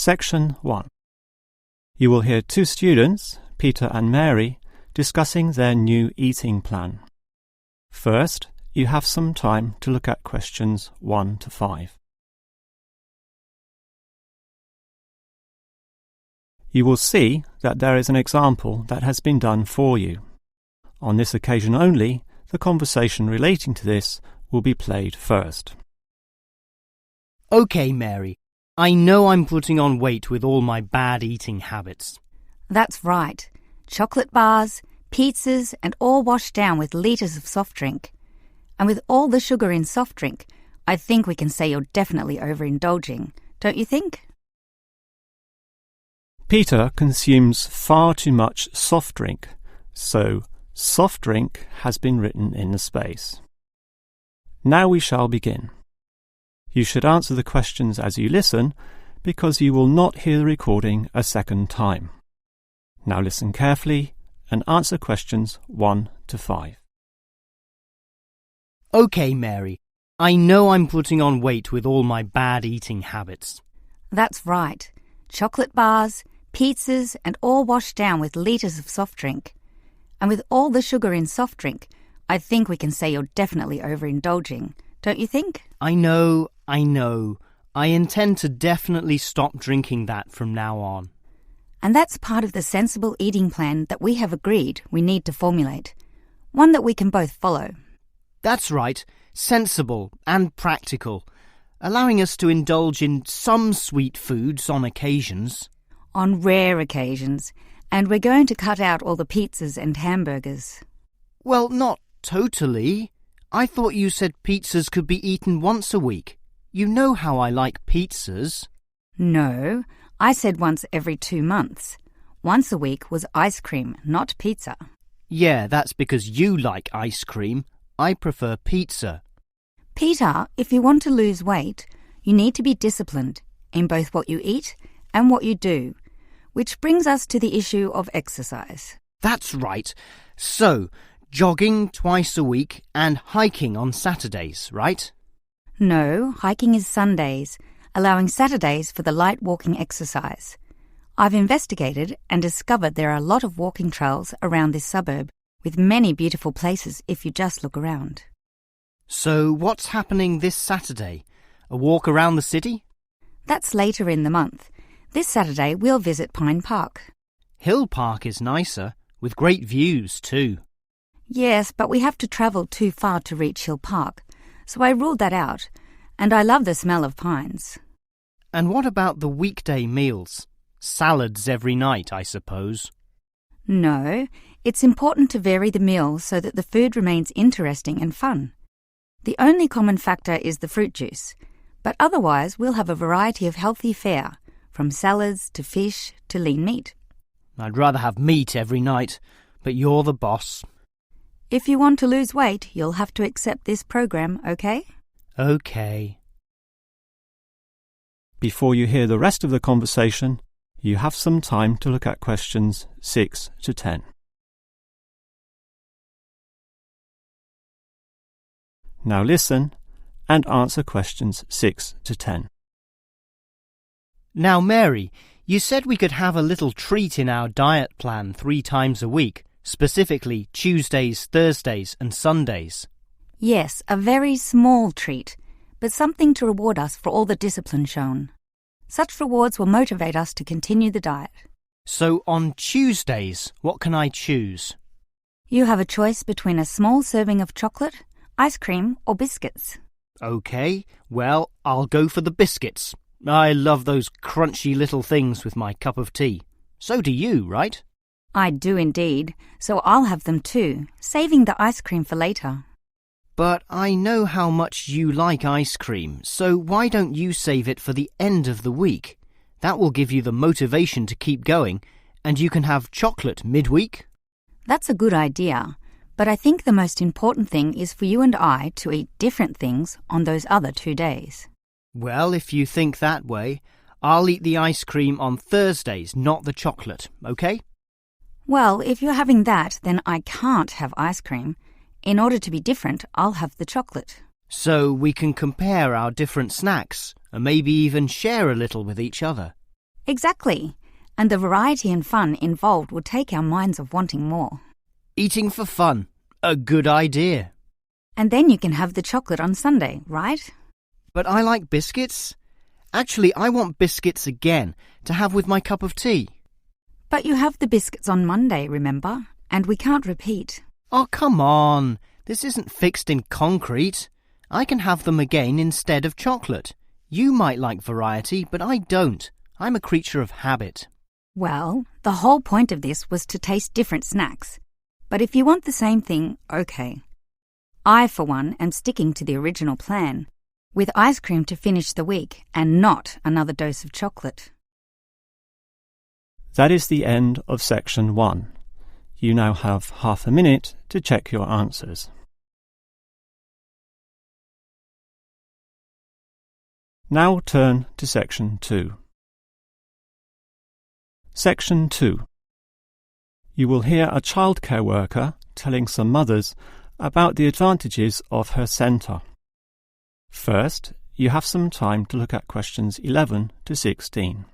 Section 1. You will hear two students, Peter and Mary, discussing their new eating plan. First, you have some time to look at questions 1 to 5. You will see that there is an example that has been done for you. On this occasion only, the conversation relating to this will be played first. OK, Mary. I know I'm putting on weight with all my bad eating habits. That's right. Chocolate bars, pizzas, and all washed down with litres of soft drink. And with all the sugar in soft drink, I think we can say you're definitely overindulging, don't you think? Peter consumes far too much soft drink, so soft drink has been written in the space. Now we shall begin. You should answer the questions as you listen, because you will not hear the recording a second time. Now listen carefully and answer questions 1 to 5. OK, Mary. I know I'm putting on weight with all my bad eating habits. That's right. Chocolate bars, pizzas, and all washed down with litres of soft drink. And with all the sugar in soft drink, I think we can say you're definitely overindulging, don't you think? I know. I intend to definitely stop drinking that from now on. And that's part of the sensible eating plan that we have agreed we need to formulate. One that we can both follow. That's right. Sensible and practical. Allowing us to indulge in some sweet foods on occasions. On rare occasions. And we're going to cut out all the pizzas and hamburgers. Well, not totally. I thought you said pizzas could be eaten once a week. You know how I like pizzas. No, I said once every 2 months. Once a week was ice cream, not pizza. Yeah, that's because you like ice cream. I prefer pizza. Peter, if you want to lose weight, you need to be disciplined in both what you eat and what you do, which brings us to the issue of exercise. That's right. So, jogging twice a week and hiking on Saturdays, right? No, hiking is Sundays, allowing Saturdays for the light walking exercise. I've investigated and discovered there are a lot of walking trails around this suburb, with many beautiful places if you just look around. So what's happening this Saturday? A walk around the city? That's later in the month. This Saturday we'll visit Pine Park. Hill Park is nicer, with great views too. Yes, but we have to travel too far to reach Hill Park, so I ruled that out, and I love the smell of pines. And what about the weekday meals? Salads every night, I suppose. No, it's important to vary the meals so that the food remains interesting and fun. The only common factor is the fruit juice, but otherwise we'll have a variety of healthy fare, from salads to fish to lean meat. I'd rather have meat every night, but you're the boss. If you want to lose weight, you'll have to accept this program, okay? Okay. Before you hear the rest of the conversation, you have some time to look at questions 6 to 10. Now listen and answer questions 6 to 10. Now, Mary, you said we could have a little treat in our diet plan 3 times a week, specifically Tuesdays, Thursdays and Sundays. Yes, a very small treat, but something to reward us for all the discipline shown. Such rewards will motivate us to continue the diet. So on Tuesdays, what can I choose? You have a choice between a small serving of chocolate, ice cream or biscuits. OK, well, I'll go for the biscuits. I love those crunchy little things with my cup of tea. So do you, right? I do indeed, so I'll have them too, saving the ice cream for later. But I know how much you like ice cream, so why don't you save it for the end of the week? That will give you the motivation to keep going, and you can have chocolate midweek. That's a good idea, but I think the most important thing is for you and I to eat different things on those other 2 days. Well, if you think that way, I'll eat the ice cream on Thursdays, not the chocolate, OK? Well, if you're having that, then I can't have ice cream. In order to be different, I'll have the chocolate. So we can compare our different snacks and maybe even share a little with each other. Exactly. And the variety and fun involved will take our minds off wanting more. Eating for fun. A good idea. And then you can have the chocolate on Sunday, right? But I like biscuits. Actually, I want biscuits again to have with my cup of tea. But you have the biscuits on Monday, remember? And we can't repeat. Oh, come on. This isn't fixed in concrete. I can have them again instead of chocolate. You might like variety, but I don't. I'm a creature of habit. Well, the whole point of this was to taste different snacks. But if you want the same thing, okay. I, for one, am sticking to the original plan, with ice cream to finish the week and not another dose of chocolate. That is the end of section 1. You now have half a minute to check your answers. Now turn to section 2. Section 2. You will hear a childcare worker telling some mothers about the advantages of her centre. First, you have some time to look at questions 11 to 16.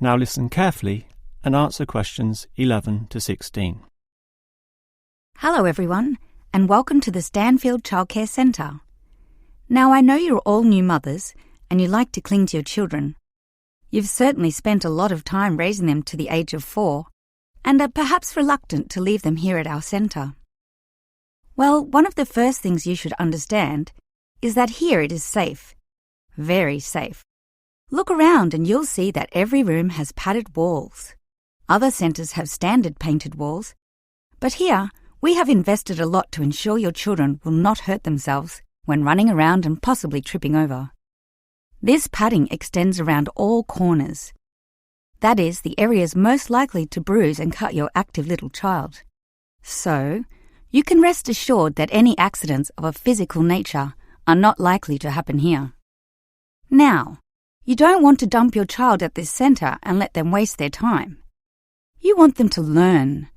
Now listen carefully and answer questions 11 to 16. Hello everyone, and welcome to the Stanfield Childcare Centre. Now I know you're all new mothers and you like to cling to your children. You've certainly spent a lot of time raising them to the age of 4 and are perhaps reluctant to leave them here at our centre. Well, one of the first things you should understand is that here it is safe. Very safe. Look around and you'll see that every room has padded walls. Other centres have standard painted walls, but here we have invested a lot to ensure your children will not hurt themselves when running around and possibly tripping over. This padding extends around all corners. That is, the areas most likely to bruise and cut your active little child. So, you can rest assured that any accidents of a physical nature are not likely to happen here. Now, you don't want to dump your child at this centre and let them waste their time. You want them to learn,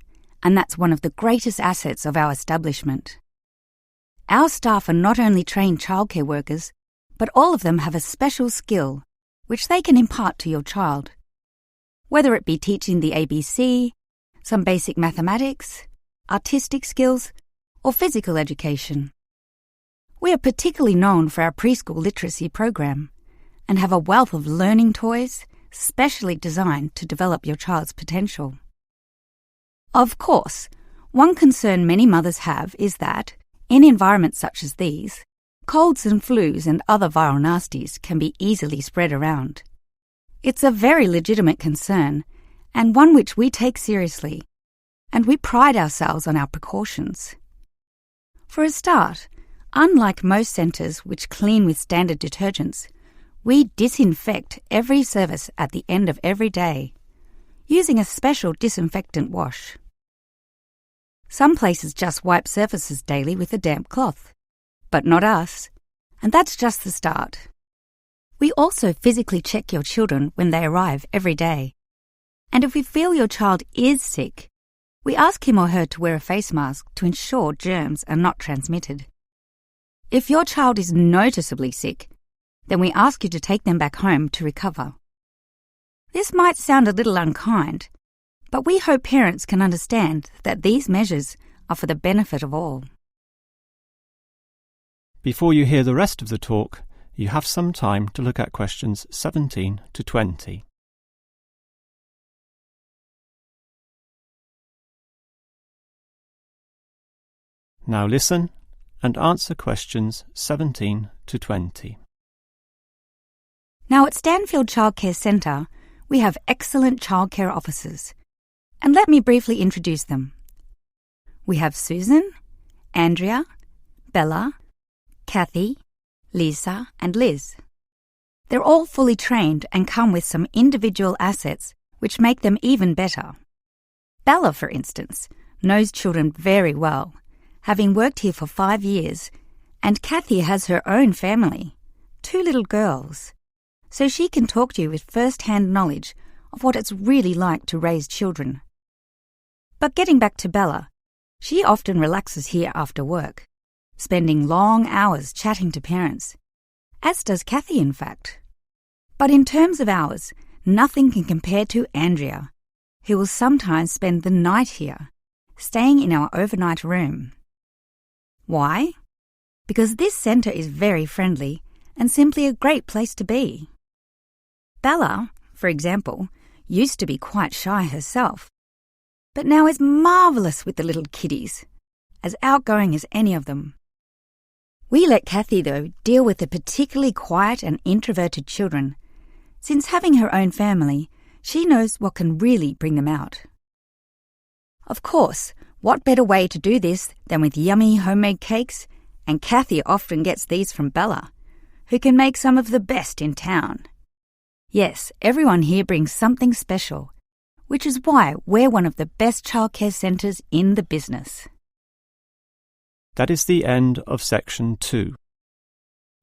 and that's one of the greatest assets of our establishment. Our staff are not only trained childcare workers, but all of them have a special skill which they can impart to your child. Whether it be teaching the ABC, some basic mathematics, artistic skills, or physical education. We are particularly known for our preschool literacy program and have a wealth of learning toys specially designed to develop your child's potential. Of course, one concern many mothers have is that, in environments such as these, colds and flus and other viral nasties can be easily spread around. It's a very legitimate concern, and one which we take seriously, and we pride ourselves on our precautions. For a start, unlike most centres which clean with standard detergents, we disinfect every service at the end of every day, using a special disinfectant wash. Some places just wipe surfaces daily with a damp cloth, but not us, and that's just the start. We also physically check your children when they arrive every day, and if we feel your child is sick, we ask him or her to wear a face mask to ensure germs are not transmitted. If your child is noticeably sick, then we ask you to take them back home to recover. This might sound a little unkind, but we hope parents can understand that these measures are for the benefit of all. Before you hear the rest of the talk, you have some time to look at questions 17 to 20. Now listen and answer questions 17 to 20. Now at Stanfield Childcare Centre, we have excellent childcare officers. And let me briefly introduce them. We have Susan, Andrea, Bella, Kathy, Lisa, and Liz. They're all fully trained and come with some individual assets which make them even better. Bella, for instance, knows children very well, having worked here for 5 years, and Kathy has her own family, 2 little girls, so she can talk to you with first-hand knowledge of what it's really like to raise children. But getting back to Bella, she often relaxes here after work, spending long hours chatting to parents, as does Kathy in fact. But in terms of hours, nothing can compare to Andrea, who will sometimes spend the night here, staying in our overnight room. Why? Because this centre is very friendly and simply a great place to be. Bella, for example, used to be quite shy herself, but now is marvellous with the little kiddies, as outgoing as any of them. We let Kathy, though, deal with the particularly quiet and introverted children. Since having her own family, she knows what can really bring them out. Of course, what better way to do this than with yummy homemade cakes? And Kathy often gets these from Bella, who can make some of the best in town. Yes, everyone here brings something special, which is why we're one of the best childcare centres in the business. That is the end of section 2.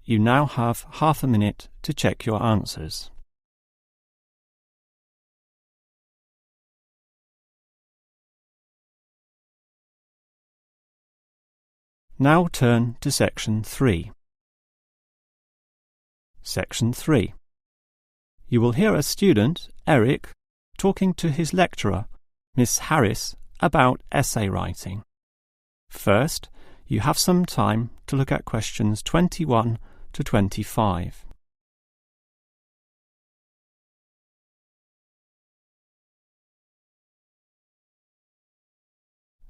You now have half a minute to check your answers. Now turn to section 3. Section 3. You will hear a student, Eric, talking to his lecturer, Miss Harris, about essay writing. First, you have some time to look at questions 21 to 25.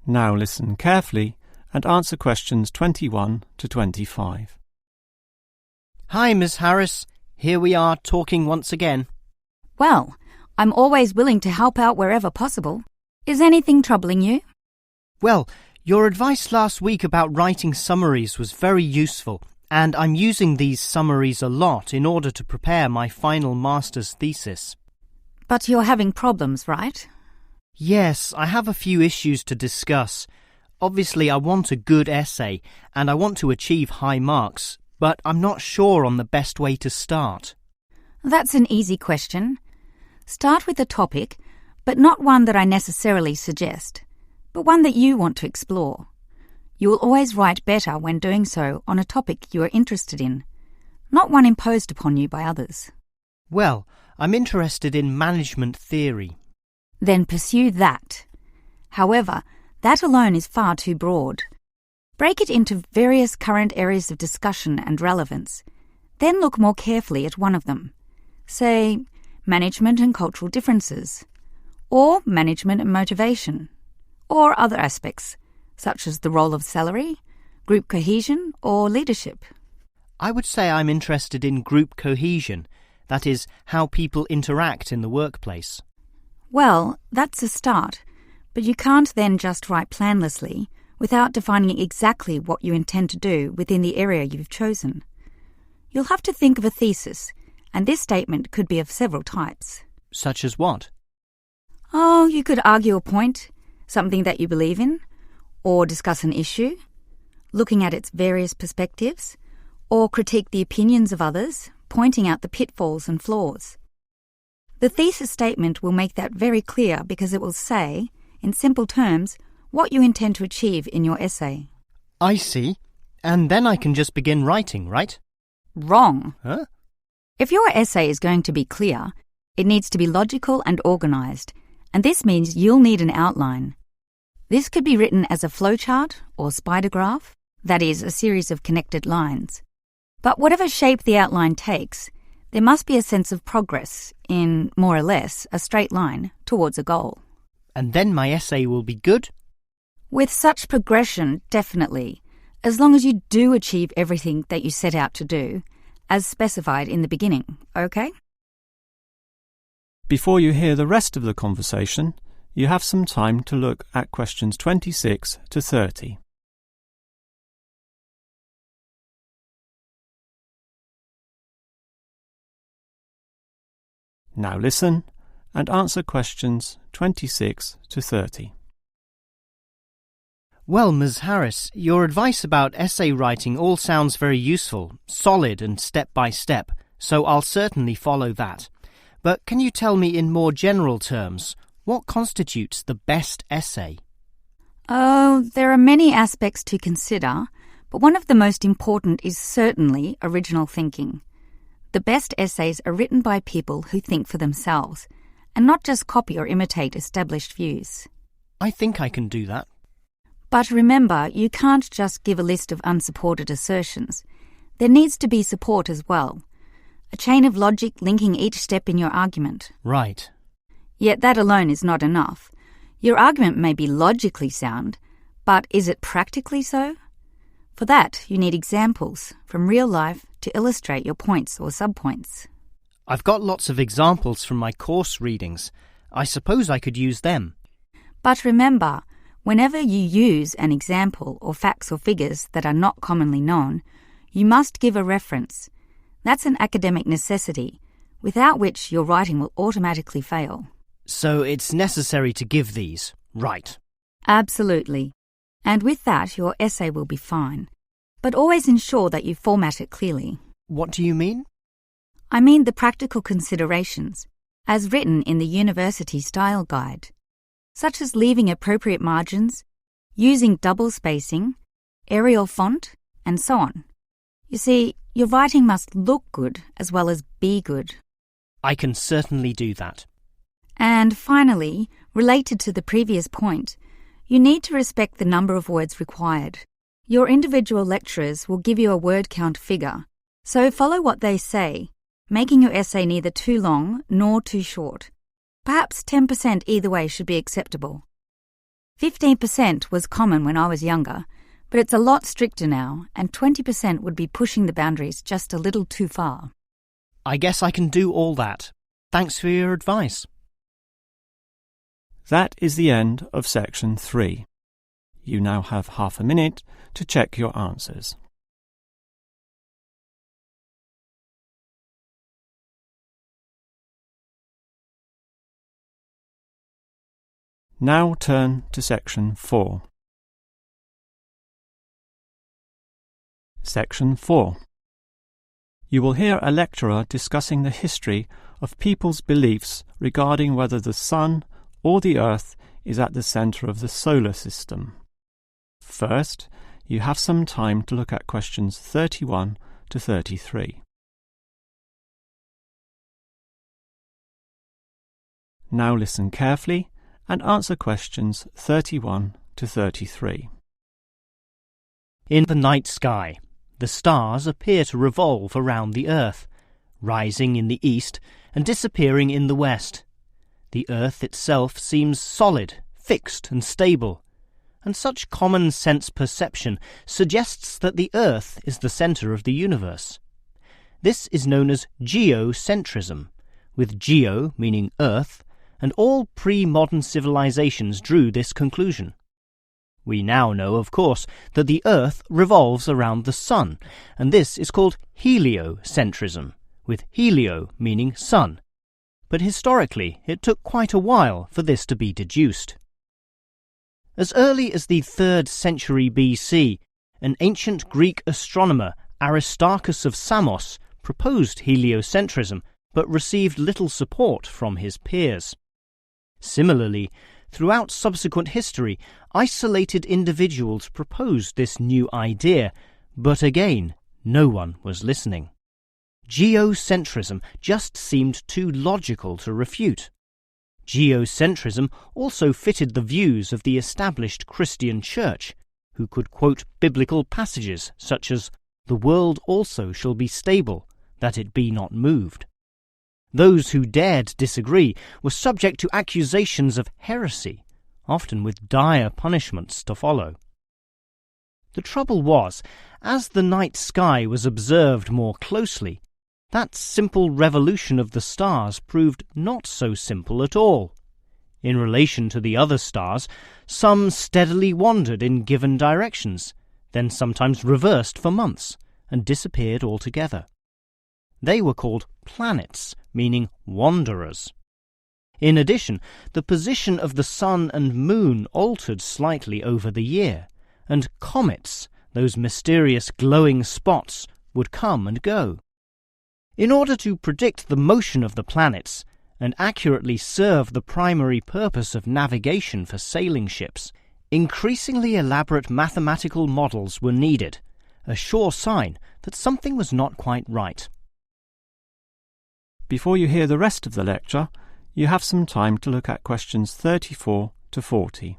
Now listen carefully and answer questions 21 to 25. Hi, Miss Harris. Here we are talking once again. Well, I'm always willing to help out wherever possible. Is anything troubling you? Well, your advice last week about writing summaries was very useful, and I'm using these summaries a lot in order to prepare my final master's thesis. But you're having problems, right? Yes, I have a few issues to discuss. Obviously, I want a good essay, and I want to achieve high marks, but I'm not sure on the best way to start. That's an easy question. Start with a topic, but not one that I necessarily suggest, but one that you want to explore. You will always write better when doing so on a topic you are interested in, not one imposed upon you by others. Well, I'm interested in management theory. Then pursue that. However, that alone is far too broad. Break it into various current areas of discussion and relevance. Then look more carefully at one of them. Say, management and cultural differences, or management and motivation, or other aspects, such as the role of salary, group cohesion, or leadership. I would say I'm interested in group cohesion, that is, how people interact in the workplace. Well, that's a start, but you can't then just write planlessly without defining exactly what you intend to do within the area you've chosen. You'll have to think of a thesis, and this statement could be of several types. Such as what? Oh, you could argue a point, something that you believe in, or discuss an issue, looking at its various perspectives, or critique the opinions of others, pointing out the pitfalls and flaws. The thesis statement will make that very clear because it will say, in simple terms, what you intend to achieve in your essay. I see. And then I can just begin writing, right? Wrong. Huh? If your essay is going to be clear, it needs to be logical and organised, and this means you'll need an outline. This could be written as a flowchart or spider graph, that is, a series of connected lines. But whatever shape the outline takes, there must be a sense of progress in, more or less, a straight line towards a goal. And then my essay will be good? With such progression, definitely, as long as you do achieve everything that you set out to do, as specified in the beginning, okay? Before you hear the rest of the conversation, you have some time to look at questions 26 to 30. Now listen and answer questions 26 to 30. Well, Ms. Harris, your advice about essay writing all sounds very useful, solid and step-by-step, so I'll certainly follow that. But can you tell me in more general terms, what constitutes the best essay? Oh, there are many aspects to consider, but one of the most important is certainly original thinking. The best essays are written by people who think for themselves, and not just copy or imitate established views. I think I can do that. But remember, you can't just give a list of unsupported assertions. There needs to be support as well. A chain of logic linking each step in your argument. Right. Yet that alone is not enough. Your argument may be logically sound, but is it practically so? For that, you need examples from real life to illustrate your points or subpoints. I've got lots of examples from my course readings. I suppose I could use them. But remember, whenever you use an example or facts or figures that are not commonly known, you must give a reference. That's an academic necessity, without which your writing will automatically fail. So it's necessary to give these, right? Absolutely. And with that, your essay will be fine. But always ensure that you format it clearly. What do you mean? I mean the practical considerations, as written in the University Style Guide, such as leaving appropriate margins, using double spacing, Arial font, and so on. You see, your writing must look good as well as be good. I can certainly do that. And finally, related to the previous point, you need to respect the number of words required. Your individual lecturers will give you a word count figure, so follow what they say, making your essay neither too long nor too short. Perhaps 10% either way should be acceptable. 15% was common when I was younger, but it's a lot stricter now, and 20% would be pushing the boundaries just a little too far. I guess I can do all that. Thanks for your advice. That is the end of section 3. You now have half a minute to check your answers. Now turn to section 4. Section 4. You will hear a lecturer discussing the history of people's beliefs regarding whether the Sun or the Earth is at the centre of the solar system. First, you have some time to look at questions 31 to 33. Now listen carefully and answer questions 31 to 33. In the night sky, the stars appear to revolve around the Earth, rising in the east and disappearing in the west. The Earth itself seems solid, fixed and stable, and such common sense perception suggests that the Earth is the centre of the universe. This is known as geocentrism, with geo meaning Earth, and all pre-modern civilizations drew this conclusion. We now know, of course, that the Earth revolves around the Sun, and this is called heliocentrism, with helio meaning sun. But historically, it took quite a while for this to be deduced. As early as the 3rd century BC, an ancient Greek astronomer, Aristarchus of Samos, proposed heliocentrism, but received little support from his peers. Similarly, throughout subsequent history, isolated individuals proposed this new idea, but again, no one was listening. Geocentrism just seemed too logical to refute. Geocentrism also fitted the views of the established Christian Church, who could quote biblical passages such as, "The world also shall be stable, that it be not moved." Those who dared disagree were subject to accusations of heresy, often with dire punishments to follow. The trouble was, as the night sky was observed more closely, that simple revolution of the stars proved not so simple at all. In relation to the other stars, some steadily wandered in given directions, then sometimes reversed for months, and disappeared altogether. They were called planets, meaning wanderers. In addition, the position of the Sun and Moon altered slightly over the year, and comets, those mysterious glowing spots, would come and go. In order to predict the motion of the planets and accurately serve the primary purpose of navigation for sailing ships, increasingly elaborate mathematical models were needed, a sure sign that something was not quite right. Before you hear the rest of the lecture, you have some time to look at questions 34 to 40.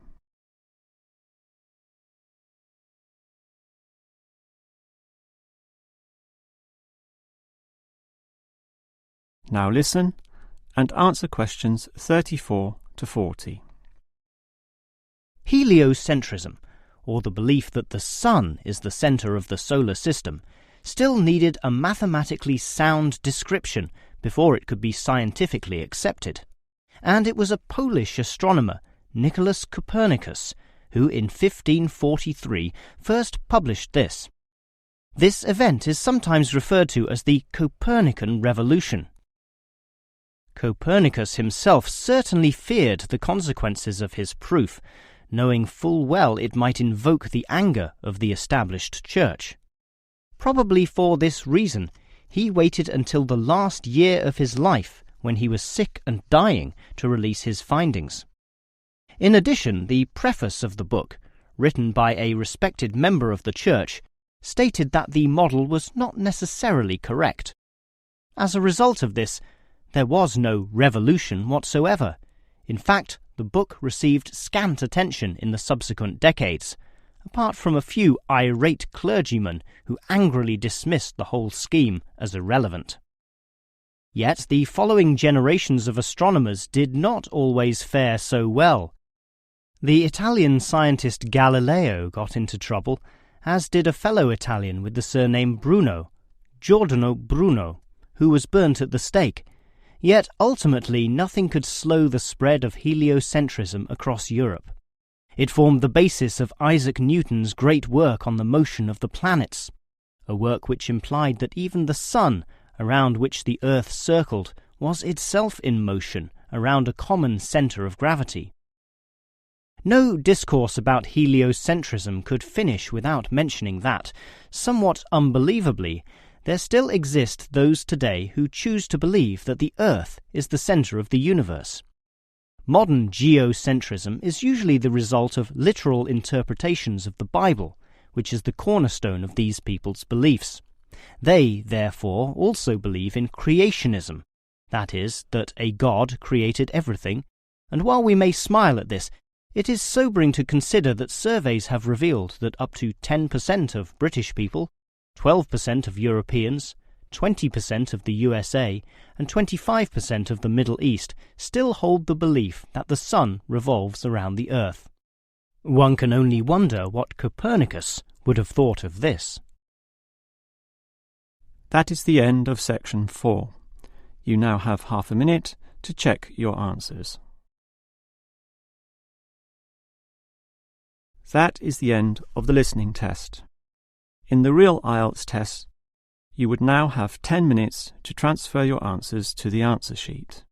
Now listen and answer questions 34 to 40. Heliocentrism, or the belief that the Sun is the centre of the solar system, still needed a mathematically sound description before it could be scientifically accepted. And it was a Polish astronomer, Nicholas Copernicus, who in 1543 first published this. This event is sometimes referred to as the Copernican Revolution. Copernicus himself certainly feared the consequences of his proof, knowing full well it might invoke the anger of the established church. Probably for this reason, he waited until the last year of his life, when he was sick and dying, to release his findings. In addition, the preface of the book, written by a respected member of the church, stated that the model was not necessarily correct. As a result of this, there was no revolution whatsoever. In fact, the book received scant attention in the subsequent decades, apart from a few irate clergymen who angrily dismissed the whole scheme as irrelevant. Yet the following generations of astronomers did not always fare so well. The Italian scientist Galileo got into trouble, as did a fellow Italian with the surname Bruno, Giordano Bruno, who was burnt at the stake. Yet ultimately nothing could slow the spread of heliocentrism across Europe. It formed the basis of Isaac Newton's great work on the motion of the planets, a work which implied that even the Sun, around which the Earth circled, was itself in motion around a common centre of gravity. No discourse about heliocentrism could finish without mentioning that, somewhat unbelievably, there still exist those today who choose to believe that the Earth is the centre of the universe. Modern geocentrism is usually the result of literal interpretations of the Bible, which is the cornerstone of these people's beliefs. They, therefore, also believe in creationism, that is, that a God created everything, and while we may smile at this, it is sobering to consider that surveys have revealed that up to 10% of British people, 12% of Europeans, 20% of the USA, and 25% of the Middle East still hold the belief that the Sun revolves around the Earth. One can only wonder what Copernicus would have thought of this. That is the end of section 4. You now have half a minute to check your answers. That is the end of the listening test. In the real IELTS test, you would now have 10 minutes to transfer your answers to the answer sheet.